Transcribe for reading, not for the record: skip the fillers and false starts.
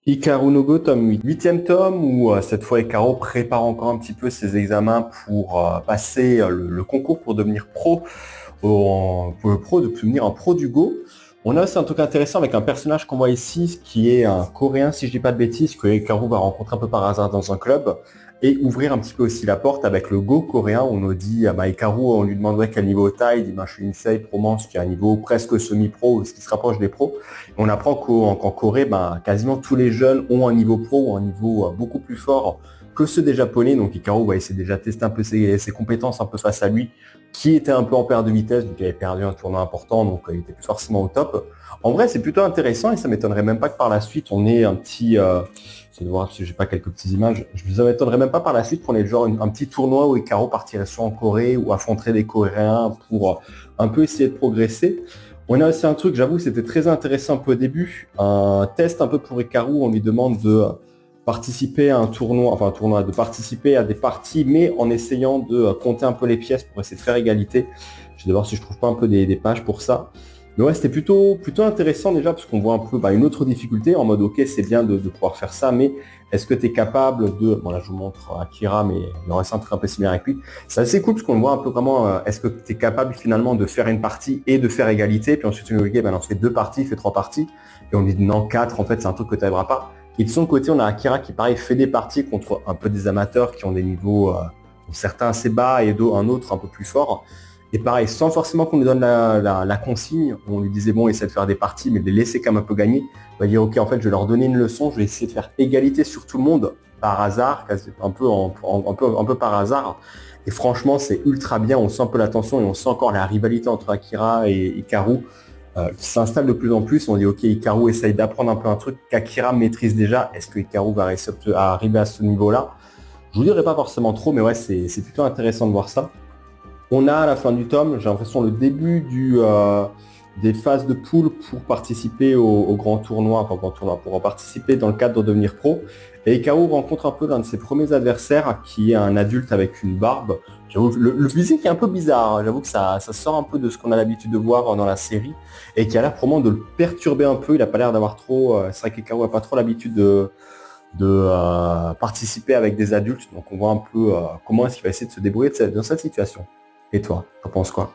Hikaru no Go, tome 8. Huitième tome où cette fois Hikaru prépare encore un petit peu ses examens pour passer le concours pour devenir pro, pour le pro, de devenir un pro du Go. On a aussi un truc intéressant avec un personnage qu'on voit ici, qui est un Coréen, si je dis pas de bêtises, que Hikaru va rencontrer un peu par hasard dans un club, et ouvrir un petit peu aussi la porte avec le Go coréen. On nous dit, Hikaru, on lui demanderait quel niveau t'as, il dit, je suis Insei Promance, qui est un niveau presque semi-pro, ce qui se rapproche des pros. On apprend qu'en Corée, quasiment tous les jeunes ont un niveau pro ou un niveau beaucoup plus fort que ceux des Japonais. Donc Hikaru va essayer déjà de tester un peu ses compétences un peu face à lui, qui était un peu en perte de vitesse, donc il avait perdu un tournoi important, donc il était plus forcément au top. En vrai, c'est plutôt intéressant et ça m'étonnerait même pas que par la suite, on ait un petit... je vais voir si j'ai pas quelques petites images. Je ne m'étonnerais même pas par la suite qu'on ait genre un petit tournoi où Hikaru partirait soit en Corée ou affronterait des Coréens pour un peu essayer de progresser. On a aussi un truc, j'avoue, c'était très intéressant un peu au début, un test un peu pour Hikaru, on lui demande de participer à un tournoi, de participer à des parties, mais en essayant de compter un peu les pièces pour essayer de faire égalité. Je vais voir si je trouve pas un peu des pages pour ça. Mais ouais, c'était plutôt intéressant déjà, parce qu'on voit un peu une autre difficulté, en mode ok, c'est bien de pouvoir faire ça, mais est-ce que tu es capable de... Bon là je vous montre Akira, mais il reste un truc un peu similaire avec lui. C'est assez cool parce qu'on voit un peu vraiment, est-ce que tu es capable finalement de faire une partie et de faire égalité, puis ensuite on lui dit, on fait deux parties, fait trois parties, et on lui dit non, quatre, en fait c'est un truc que tu n'arriveras pas. Et de son côté, on a Akira qui pareil fait des parties contre un peu des amateurs qui ont des niveaux, certains assez bas et un autre un peu plus fort. Et pareil, sans forcément qu'on lui donne la consigne, on lui disait bon, essaie de faire des parties, mais de les laisser quand même un peu gagner. On va dire ok, en fait, je vais leur donner une leçon, je vais essayer de faire égalité sur tout le monde par hasard, un peu par hasard. Et franchement, c'est ultra bien. On sent un peu la tension et on sent encore la rivalité entre Akira et Hikaru qui s'installe de plus en plus. On dit ok, Hikaru essaye d'apprendre un peu un truc qu'Akira maîtrise déjà. Est-ce que Hikaru va réussir à arriver à ce niveau-là? Je vous dirai pas forcément trop, mais ouais, c'est plutôt intéressant de voir ça. On a à la fin du tome, j'ai l'impression, le début des phases de poule pour participer au grand tournoi, pour participer dans le cadre de devenir pro. Et Hikaru rencontre un peu l'un de ses premiers adversaires, qui est un adulte avec une barbe. J'avoue que le physique est un peu bizarre, hein. J'avoue que ça sort un peu de ce qu'on a l'habitude de voir dans la série, et qui a l'air probablement de le perturber un peu. Il n'a pas l'air d'avoir trop... c'est vrai qu'Hikaru n'a pas trop l'habitude de participer avec des adultes, donc on voit un peu comment est-ce qu'il va essayer de se débrouiller dans cette situation. Et toi, t'en penses quoi?